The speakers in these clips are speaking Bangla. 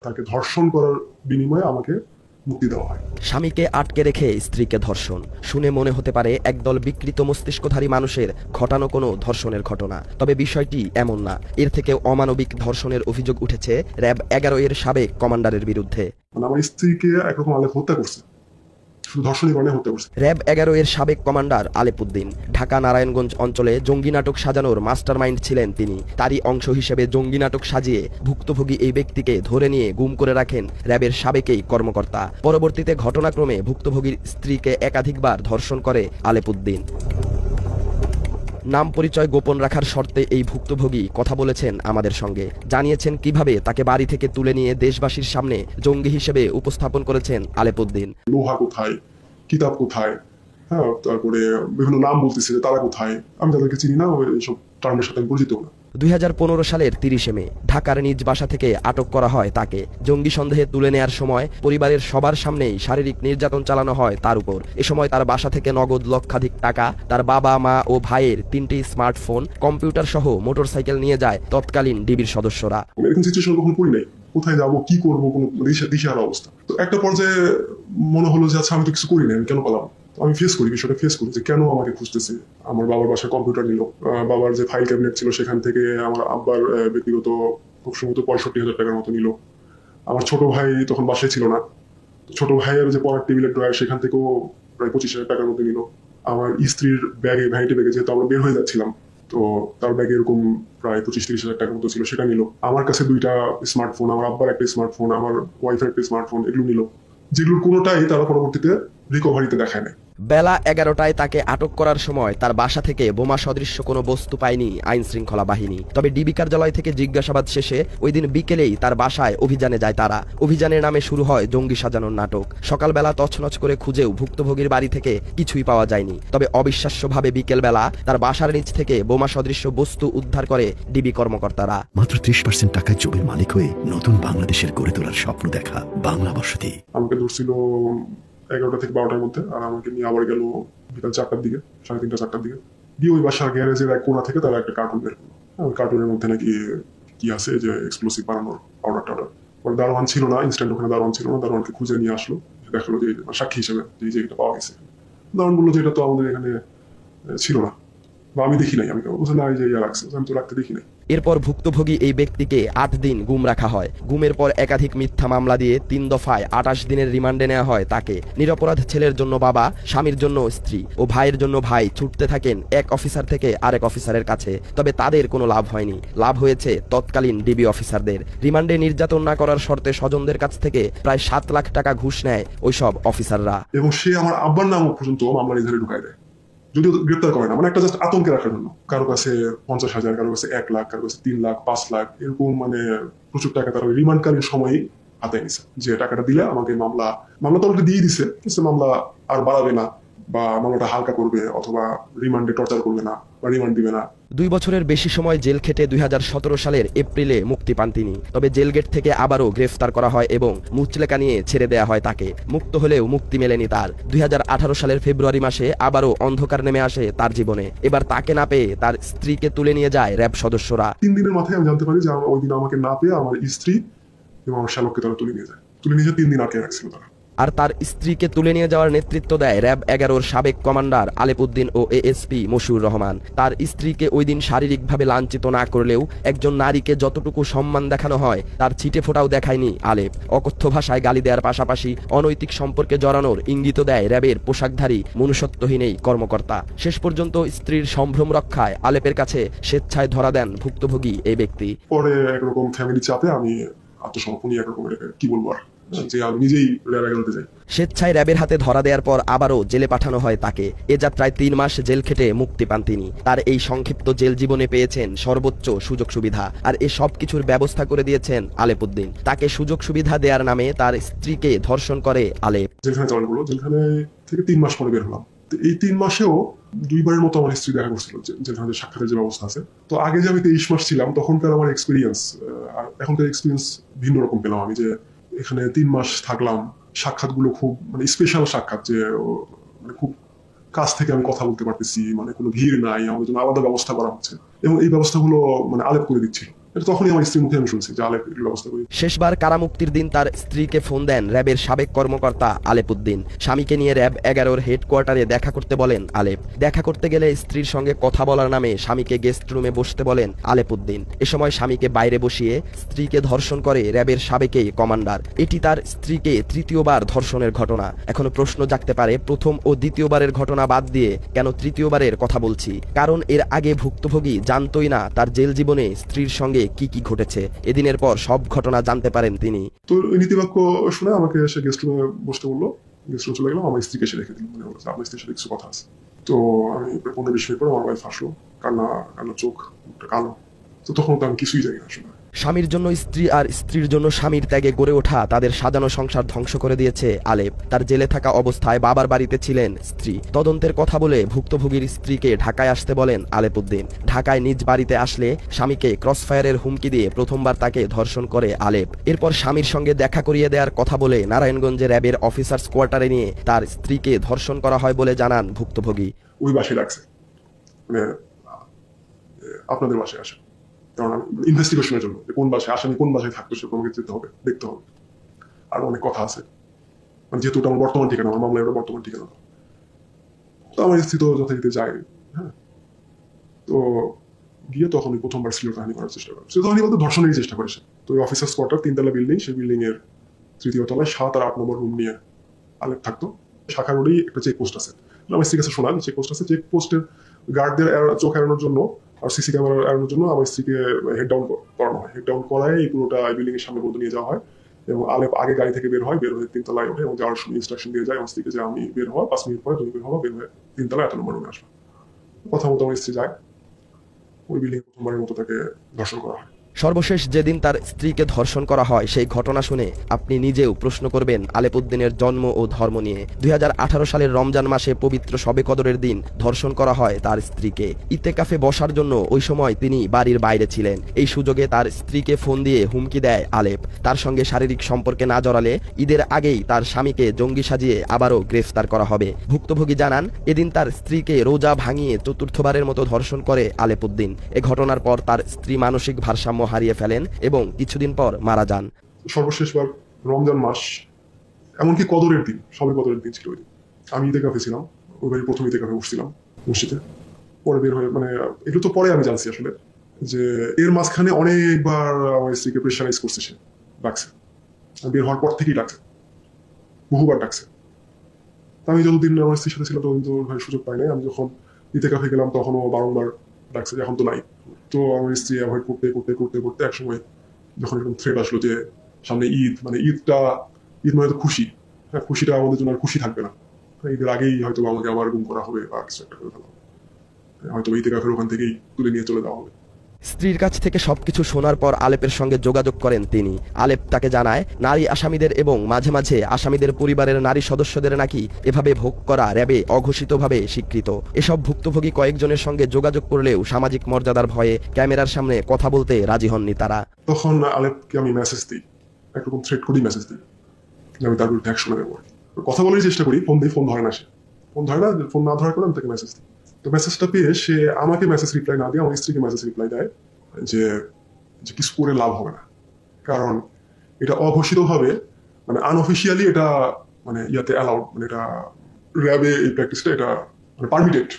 তাকে ধর্ষণ করার বিনিময়ে আমাকে মুক্তি দেওয়া হয়। স্বামীকে আটকে রেখে স্ত্রীকে ধর্ষণ শুনে মনে হতে পারে একদল বিকৃত মস্তিষ্কধারী মানুষের ঘটানো কোনো ধর্ষণের ঘটনা। তবে বিষয়টি এমন না। এর থেকে অমানবিক ধর্ষণের অভিযোগ উঠেছে র‍্যাব 11 এর সাবেক কমান্ডারের বিরুদ্ধে। মানে আমার স্ত্রীকে একরকম আলেপ হত্যা করছে, শুধু ধর্ষণের কারণে হত্যা করছে। র‍্যাব 11 এর সাবেক কমান্ডার আলেপ উদ্দিন ঢাকা নারায়ণগঞ্জ অঞ্চলে জঙ্গি নাটক সাজানোর মাস্টারমাইন্ড ছিলেন তিনি। তারই অংশ হিসেবে জঙ্গি নাটক সাজিয়ে ভুক্তভোগী এই ব্যক্তিকে ধরে নিয়ে গুম করে রাখেন র‍্যাবের সাবেক এই কর্মকর্তা। পরবর্তীতে ঘটনাক্রমে ভুক্তভোগীর স্ত্রীকে একাধিকবার ধর্ষণ করে আলেপ উদ্দিন। নাম পরিচয় গোপন রাখার শর্তে এই ভুক্তভোগী কথা বলেছেন আমাদের সঙ্গে, জানিয়েছেন কিভাবে তাকে বাড়ি থেকে তুলে নিয়ে দেশবাসীর সামনে জঙ্গি হিসেবে উপস্থাপন করেছেন আলেপ উদ্দিন। লোহা কোথায়, কিতাব কোথায়, হ্যাঁ, তারপরে বিভিন্ন নাম বলতেছে তারা কোথায়, আমি তাদেরকে চিনি না, এইসব টার্মের সাথে আমি পরিচিত না। 2015 সালের 30 মে ঢাকার নিজ বাসা থেকে আটক করা হয় তাকে। জঙ্গি সন্দেহে তুলে নেয়ার সময় পরিবারের সবার সামনেই শারীরিক নির্যাতন চালানো হয় তার উপর। এ সময় তার বাসা থেকে নগদ লক্ষাধিক টাকা, তার বাবা মা ও ভাইয়ের 3টি স্মার্টফোন, কম্পিউটার সহ মোটরসাইকেল নিয়ে যায় তৎকালীন ডিবির সদস্যরা। এরকম সিচুয়েশন কখনো পড়ি নাই, কোথায় যাবো কি করবো কোনো দিশাহারা অবস্থা। তো একটা পর্যায়ে মনে হলো যে আচ্ছা আমি তো কিছু করি না, আমি কেন পালাম। আমি বিষয়টা ফেস করি যে কেন আমাকে খুঁজতেছে। আমার বাবার বাসায় কম্পিউটার নিল, বাবার যে ফাইল ক্যাবিনেট ছিল সেখান থেকে আমার আব্বার ব্যক্তিগত খুব সম্ভবত 65,000 টাকার মতো নিল। আমার ছোট ভাই তখন বাসায় ছিল না, ছোট ভাইয়ের যে পড়ার টেবিলের ড্রয়ার সেখান থেকেও প্রায় 25,000 টাকার মতো নিল। আমার স্ত্রীর ব্যাগে, ভ্যানিটি ব্যাগে, যেহেতু আমরা বের হয়ে যাচ্ছিলাম, তো তার ব্যাগে এরকম প্রায় 25-30,000 টাকার মতো ছিল, সেটা নিল। আমার কাছে 2টা স্মার্টফোন, আমার আব্বার একটা স্মার্টফোন, আমার ওয়াইফের একটা স্মার্টফোন, এগুলো নিল, যেগুলোর কোনোটাই তারা পরবর্তীতে রিকভারিতে দেখায় নাই। বেলা 11টায় তাকে আটক করার সময় তার বাসা থেকে বোমা সদৃশ্য কোনো বস্তু পায়নি আইন শৃঙ্খলা বাহিনী। তবে ডিবি কার্যালয় থেকে জিজ্ঞাসাবাদ শেষে ওই দিন বিকেলেই তার বাসায় অভিযানে যায় তারা। অভিযানের নামে শুরু হয় জঙ্গি সাজানোর নাটক। সকালবেলা তছনছ করে খুঁজেও ভুক্তভোগীর বাড়ি থেকে কিছুই পাওয়া যায়নি। তবে অবিশ্বাস্যভাবে বিকেলবেলা তার বাসার নিচ থেকে বোমা সদৃশ্য বস্তু উদ্ধার করে ডিবি কর্মকর্তারা। মাত্র 30% টাকায় জমির মালিক হয়ে নতুন বাংলাদেশের গড়ে তোলার স্বপ্ন দেখা বাংলা বসতি। আমাকে ধরছিল 11টা থেকে 12টার মধ্যে, আর আমাকে নিয়ে আবার গেল বিকাল 4টার দিকে, 3:30-4টার দিকে। দিয়ে ওই বাসার গ্যারেজের এক কোণা থেকে তারা একটা কার্টুন বের করলো। ওই কার্টুনের মধ্যে নাকি কি আছে যে এক্সপ্লোসিভ বানানোর পাউডার টাউডার। ওর দারোয়ান ছিল না, ইনস্ট্যান্ট ওখানে দারোয়ান ছিল না, দারোয়ানকে খুঁজে নিয়ে আসলো, দেখালো যে সাক্ষী হিসেবে যে এটা পাওয়া গেছে। দারোয়ান বললো যে এটা তো আমাদের এখানে ছিল না, বা আমি দেখি নাই। আমি বলছি না, এই যে রাখছে, আমি তো রাখতে দেখি নাই। এরপর ভুক্তভোগী এই ব্যক্তিকে 8 দিন গুম রাখা হয়। গুমের পর একাধিক মিথ্যা মামলা দিয়ে 3 দফায় 28 দিনের রিমান্ডে নেওয়া হয় তাকে। নিরপরাধ ছেলের জন্য বাবা, স্বামীর জন্য স্ত্রী ও ভাইয়ের জন্য ভাই ছুটতে থাকেন এক অফিসার থেকে আরেক অফিসারের কাছে। তবে তাদের কোনো লাভ হয়নি। লাভ হয়েছে তৎকালীন ডিবি অফিসারদের। রিমান্ডে নির্যাতন না করার শর্তে স্বজনদের কাছ থেকে প্রায় 7 লাখ টাকা ঘুষ নেয় ওইসব অফিসাররা। এবং সে আমার আব্বার নাম পর্যন্ত মামলা নির্ধারণে ঢুকায় দেয়, যদিও গ্রেপ্তার করে না। মানে একটা জাস্ট আতঙ্কে রাখার জন্য। কারো কাছে 50,000, কারো কাছে 1 লাখ, কারো কাছে 3 লাখ, 5 লাখ, এরকম মানে প্রচুর টাকা তারা রিমান্ডকালীন সময়ই হাতে নিছে, যে টাকাটা দিলে আমাকে মামলা তো অলরেডি দিয়ে দিছে, মামলা আর বাড়াবে না, বা মামলাটা হালকা করবে, অথবা রিমান্ডে টর্চার করবে না, বা রিমান্ড দিবে না। 2 বছরের বেশি সময় জেল খেটে 2017 সালের এপ্রিলে মুক্তি পান তিনি। তবে জেলগেট থেকে আবারও গ্রেফতার করা হয় এবং মুচলেকা নিয়ে ছেড়ে দেয়া হয় তাকে। মুক্ত হলেও মুক্তি মেলেনি তার। 2018 সালের ফেব্রুয়ারি মাসে আবারও অন্ধকার নেমে আসে তার জীবনে। এবার তাকে না পেয়ে তার স্ত্রীকে তুলে নিয়ে যায় র‍্যাব সদস্যরা। 3 দিনের মাথায় আমি জানতে পারি যে ওই দিন আমাকে না পেয়ে আমার স্ত্রী এবং আমার শ্যালককে তারা তুলে নিয়ে যায়। 3 দিন আটকে রাখছিল তারা। আর তার স্ত্রীকে তুলে নিয়ে যাওয়ার নেতৃত্ব দেয় র‍্যাব 11 সাবেক কমান্ডার আলেপ উদ্দিন ও এএসপি মশিউর রহমান। তার স্ত্রীকে ওই দিন শারীরিকভাবে লাঞ্ছিত না করলেও একজন নারীকে যতটুকু সম্মান দেখানো হয় তার ছিটে ফোঁটাও দেখায়নি আলেপ। অকথ্য ভাষায় গালি দেওয়ার পাশাপাশি অনৈতিক সম্পর্কে জড়ানোর ইঙ্গিত দেয় র‍্যাবের পোশাকধারী মনুষ্যত্বহীন এই কর্মকর্তা। শেষ পর্যন্ত স্ত্রীর সম্ভ্রম রক্ষায় আলেপের কাছে স্বেচ্ছায় ধরা দেন ভুক্তভোগী এই ব্যক্তি। পরে একরকম ফ্যামিলি চাপে আমি আত্মসমর্পণই একরকম, কি বলবো আর, যে আমি নিজেই র্যাবে গেলতে যাই। স্বেচ্ছায় র‍্যাবের হাতে ধরা দেওয়ার পর আবারও জেলে পাঠানো হয় তাকে। এ যাত্রায় 3 মাস জেল খেটে মুক্তি পান তিনি। তার এই সংক্ষিপ্ত জেল জীবনে পেয়েছেন সর্বোচ্চ সুযোগ সুবিধা, আর এ সব কিছুর ব্যবস্থা করে দিয়েছেন আলেপ উদ্দিন। তাকে সুযোগ সুবিধা দেওয়ার নামে তার স্ত্রীকে ধর্ষণ করে আলেপ। জেলখানে জয়েন করলো, জেলখানে থেকে 3 মাস পরে বের হলাম। এই 3 মাসেও 2বারের মতো আমার স্ত্রী দেখা করছিল, যেখানে সাক্ষাতের যে ব্যবস্থা আছে। তো আগে যে আমি 23 মাস ছিলাম তখনকার আমার এক্সপিরিয়েন্স আর এখনকার এক্সপিরিয়েন্স ভিন্ন রকম পেলাম আমি। যে এখানে 3 মাস থাকলাম, সাক্ষাৎগুলো খুব মানে স্পেশাল সাক্ষাৎ, যে মানে খুব কাছ থেকে আমি কথা বলতে পারতেছি, মানে কোনো ভিড় নাই, আমাদের জন্য আলাদা ব্যবস্থা করা হচ্ছে, এবং এই ব্যবস্থাগুলো মানে আলেপ করে দিচ্ছিল। এটা তখনই আমার স্ত্রীর মুখে আমি শুনছি যে আলেপ এর ব্যবস্থা করি। শেষবার কারামুক্তির দিন তার স্ত্রীকে ফোন দেন র্যাবের সাবেক কর্মকর্তা আলেপ উদ্দিন। স্বামীকে নিয়ে র্যাব 11-র হেডকোয়ার্টারে দেখা করতে বলেন আলেপ। দেখা করতে গেলে স্ত্রীর সঙ্গে কথা বলার নামে স্বামীকে গেস্ট রুমে বসতে বলেন আলেপ উদ্দিন। এ সময় স্বামীকে বাইরে বসিয়ে স্ত্রীকে ধর্ষণ করে র্যাবের সাবেক কমান্ডার। এটি তার স্ত্রীকে তৃতীয়বার ধর্ষণের ঘটনা। এখনো প্রশ্ন জাগতে পারে, প্রথম ও দ্বিতীয়বারের ঘটনা বাদ দিয়ে কেন তৃতীয়বারের কথা বলছি? কারণ এর আগে ভুক্তভোগী জানতই না তার জেল জীবনে স্ত্রীর সঙ্গে কি কি ঘটেছে। এদিনের পর সব ঘটনা জানতে পারেন তিনি। তো নীতিবাক্য শুনে আমাকে এসে গেস্ট রুমে বসতে বললো। গেস্ট রুমে চলে গেলাম, আমার স্ত্রীকে এসে রেখে দিল, মানে বলছে আপনার স্ত্রীর সাথে কিছু কথা আছে। তো আমি 15-20 মিনিট পরে আমার ওয়াইফ আসলো, কান্না চোখ কালো। তো তখন তো আমি কিছুই জানি না আসলে। স্বামীর জন্য স্ত্রী আর স্ত্রীর জন্য স্বামীর ত্যাগে গড়ে ওঠা তাদের সাজানো সংসার ধ্বংস করে দিয়েছে আলেপ। তার জেলে থাকা অবস্থায় বাবার বাড়িতে ছিলেন স্ত্রী। তদন্তের কথা বলে ভুক্তভোগীর স্ত্রীকে ঢাকায় আসতে বলেন আলেপ উদ্দিন। ঢাকায় নিজ বাড়িতে আসলে স্বামীকে ক্রসফায়ারের হুমকি দিয়ে প্রথমবার তাকে ধর্ষণ করে আলেপ। এরপর স্বামীর সঙ্গে দেখা করিয়ে দেওয়ার কথা বলে নারায়ণগঞ্জে র্যাবের অফিসার্স কোয়ার্টারে নিয়ে তার স্ত্রীকে ধর্ষণ করা হয় বলে জানান ভুক্তভোগী। ওই বাসায় লাগছে, মানে আপনাদের বাসায় আসে, কারণ ইনভেস্টিগেশনের জন্য কোন বাসায় আসামি কোন বাসায় থাকতো সে তোমাকে যেতে হবে, দেখতে হবে। আর অনেক কথা আছে, মানে যেহেতু ওটা আমার বর্তমান ঠিকানা, আমার মামলায় ওটা বর্তমান ঠিকানা। তো আমার স্ত্রী তো যথারীতি যায়। হ্যাঁ, তো গিয়ে তখনই প্রথমবার শ্লীলতাহানি করার চেষ্টা করে। শ্লীলতাহানি বলতে ধর্ষণের চেষ্টা করেছে। তো ওই অফিসার্স কোয়ার্টার 3 তলা বিল্ডিং, সেই বিল্ডিং এর 3য় তলায় 7 আর 8 নম্বর রুম নিয়ে আলেপ থাকতো। শাখা রোডেই একটা চেকপোস্ট আছে। আমার স্ত্রীর কাছে শোনান চেকপোস্ট আছে, চেকপোস্টের গার্ডদের চোখ এড়ানোর জন্য আর সিসি ক্যামেরা এড়ানোর জন্য আমার স্ত্রীকে হেড ডাউন করানো হয়। হেড ডাউন করায় এই পুরোটা বিল্ডিং এর সামনে পর্যন্ত নিয়ে যাওয়া হয় এবং আলেপ আগে গাড়ি থেকে বের হয়, বের হয়ে 3 তলায় ওঠে এবং যাওয়ার সময় ইনস্ট্রাকশন দিয়ে যায় আমার স্ত্রীকে যে আমি বের হওয়া 5 মিনিট পরে তুমি বের হওয়া, বের হয়ে 3 তলায় 8 নম্বর রুমে আসবে। কথা মতো আমার স্ত্রী যায়, ওই বিল্ডিং প্রথমবারের মতো তাকে ধর্ষণ করা হয়। সর্বশেষ যেদিন তার স্ত্রীকে ধর্ষণ করা হয় সেই ঘটনা শুনে আপনি নিজেও প্রশ্ন করবেন আলেপ উদ্দিনের জন্ম ও ধর্ম নিয়ে। 2018 সালের রমজান মাসে পবিত্র শবে কদরের দিন ধর্ষণ করা হয় তার স্ত্রীকে। ইতেকাফে বসার জন্য ওই সময় তিনি বাড়ির বাইরে ছিলেন। এই সুযোগে তার স্ত্রীকে ফোন দিয়ে হুমকি দেয় আলেপ। তার সঙ্গে শারীরিক সম্পর্কে না জড়ালে ঈদের আগেই তার স্বামীকে জঙ্গি সাজিয়ে আবারও গ্রেফতার করা হবে। ভুক্তভোগী জানান এদিন তার স্ত্রীকে রোজা ভাঙিয়ে চতুর্থবারের মতো ধর্ষণ করে আলেপ উদ্দিন। এ ঘটনার পর তার স্ত্রী মানসিক ভারসাম্য হারিয়ে ফেলেন এবং কিছুদিন পর মারা যান। সর্বশেষবার রমজান মাস, এমনকি কদরের দিন, সবে কদরের দিন ছিল ওই দিন। আমি ইতেকাফে ছিলাম, ওই বাড়ির প্রথম ইতেকাফে বসছিলাম মসজিদে। পরে বের হয়ে, মানে এগুলো তো পরে আমি জানছি আসলে, যে এর মাঝখানে অনেকবার আমার স্ত্রীকে প্রেশারাইজ করছে, সে ডাকছে, বের হওয়ার পর থেকেই ডাকছে, বহুবার ডাকছে। আমি যতদিন আমার স্ত্রীর সাথে ছিলাম ততদিন তো সুযোগ পাই নাই। আমি যখন ইতেকাফে গেলাম তখনও বারংবার ডাকছে, এখন তো নাই। তো আমার স্ত্রী অ্যাভয়েড করতে করতে করতে করতে একসময় যখন এরকম থ্রেট আসলো যে সামনে ঈদ, মানে ঈদ মানে তো খুশি, হ্যাঁ, খুশিটা আমাদের জন্য আর খুশি থাকবে না, ঈদের আগেই হয়তো আমাকে আবার গুম করা হবে বা কিছু একটা করে ফেলা হবে, হয়তো ইতেকাফের ওখান থেকেই তুলে নিয়ে চলে যাওয়া হবে। স্ত্রীর কাছ থেকে সবকিছু শোনার পর আলেপের সঙ্গে যোগাযোগ করেন তিনি। আলেপ তাকে জানায় নারী আসামিদের এবং মাঝে মাঝে আসামিদের পরিবারের নারী সদস্যদের নাকি এভাবে ভোগ করা র্যাবে অঘোষিতভাবে স্বীকৃত। এসব ভুক্তভোগী কয়েকজনের সঙ্গে যোগাযোগ করলেও সামাজিক মর্যাদার ভয়ে ক্যামেরার সামনে কথা বলতে রাজি হননি তারা। তখন আলেপকে আমি মেসেজ দিই, একরকম থ্রেট করি, মেসেজ দিই, আমি তার বিরুদ্ধে অ্যাকশন নেবো। কথা বলার চেষ্টা করি, ফোন দিই, ফোন ধরে না, ফোন ধরে না, ফোন না ধরার পরে আমি তাকে মেসেজ দিই। তো মেসেজটা পেয়ে সে আমাকে মেসেজ রিপ্লাই না দিয়ে আমার স্ত্রীকে মেসেজ রিপ্লাই দেয় যে কিছু করে লাভ হবে না, কারণ এটা অঘোষিতভাবে, মানে আনঅফিসিয়ালি এটা মানে ইয়াতে অ্যালাউড, মানে এটা র্যাবে এই প্র্যাকটিসটা এটা মানে পারমিটেড।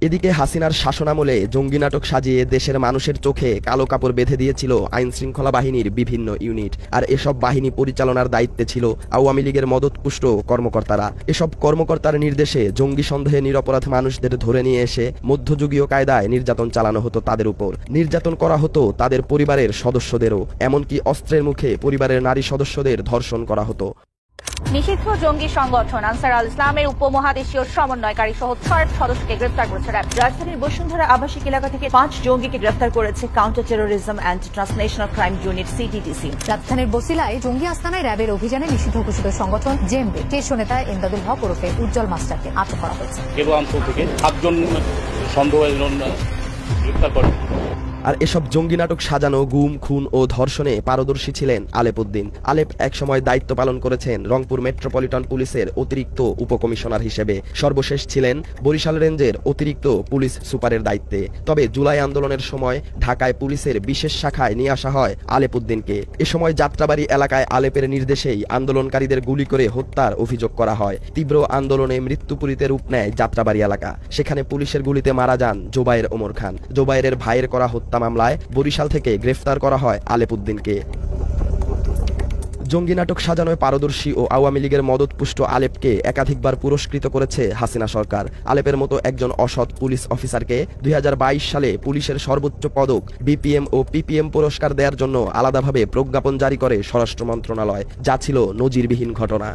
এদিকে হাসিনার শাসনামলে জঙ্গি নাটক সাজিয়ে দেশের মানুষের চোখে কালো কাপড় বেঁধে দিয়েছিল আইন শৃঙ্খলা বাহিনীর বিভিন্ন ইউনিট। আর এসব বাহিনী পরিচালনার দায়িত্বে ছিল আওয়ামী লীগের মদতপুষ্ট কর্মকর্তারা। এসব কর্মকর্তার নির্দেশে জঙ্গি সন্দেহে নিরপরাধ মানুষদের ধরে নিয়ে এসে মধ্যযুগীয় কায়দায় নির্যাতন চালানো হতো তাদের উপর। নির্যাতন করা হতো তাদের পরিবারের সদস্যদেরও, এমনকি অস্ত্রের মুখে পরিবারের নারী সদস্যদের ধর্ষণ করা হতো। নিষিদ্ধ জঙ্গি সংগঠন আনসার আল ইসলামের উপমহাদেশীয় সমন্বয়কারী সহ 6 সদস্যকে গ্রেফতার করেছে র্যাব। রাজধানীর বসুন্ধরা আবাসিক এলাকা থেকে 5 জঙ্গিকে গ্রেফতার করেছে counter terrorism and transnational crime unit CTTC। রাজধানীর বসিলায় জঙ্গি আস্তানায় র্যাবের অভিযানে নিষিদ্ধ ঘোষিত সংগঠন জেএমবি শীর্ষ নেতা ইমদাদুল হক ওরফে উজ্জ্বল মাস্টারকে আটক করা হয়েছে। কেবল অঞ্চল থেকে 7 জন সন্দেহভাজন গ্রেফতার করে আর এসব জঙ্গি নাটক সাজানো, গুম, খুন ও ধর্ষণে পারদর্শী ছিলেন আলেপ উদ্দিন। আলেপ একসময় দায়িত্ব পালন করেছেন রংপুর মেট্রোপলিটন পুলিশের অতিরিক্ত উপকমিশনার হিসেবে। সর্বশেষ ছিলেন বরিশাল রেঞ্জের অতিরিক্ত পুলিশ সুপারের দায়িত্বে। তবে জুলাই আন্দোলনের সময় ঢাকায় পুলিশের বিশেষ শাখায় নিয়ে আসা হয় আলেপ উদ্দিনকে। এ সময় যাত্রাবাড়ি এলাকায় আলেপের নির্দেশেই আন্দোলনকারীদের গুলি করে হত্যার অভিযোগ করা হয়। তীব্র আন্দোলনে মৃত্যুপুরীতে রূপ নেয় যাত্রাবাড়ি এলাকা। সেখানে পুলিশের গুলিতে মারা যান জোবায়ের ওমর খান। জোবায়েরের ভাইয়ের করা হত্যা মামলায় বরিশাল থেকে গ্রেফতার করা হয় আলেপ উদ্দিনকে। জঙ্গি নাটক সাজানোয় পারদর্শী ও আওয়ামী লীগের মদতপুষ্ট আলেপকে একাধিকবার পুরস্কৃত করেছে হাসিনা সরকার। আলেপের মতো একজন অসৎ পুলিশ অফিসারকে 2022 সালে পুলিশের সর্বোচ্চ পদক বিপিএম ও পিপিএম পুরস্কার দেওয়ার জন্য আলাদাভাবে প্রজ্ঞাপন জারি করে স্বরাষ্ট্র মন্ত্রণালয়, যা ছিল নজিরবিহীন ঘটনা।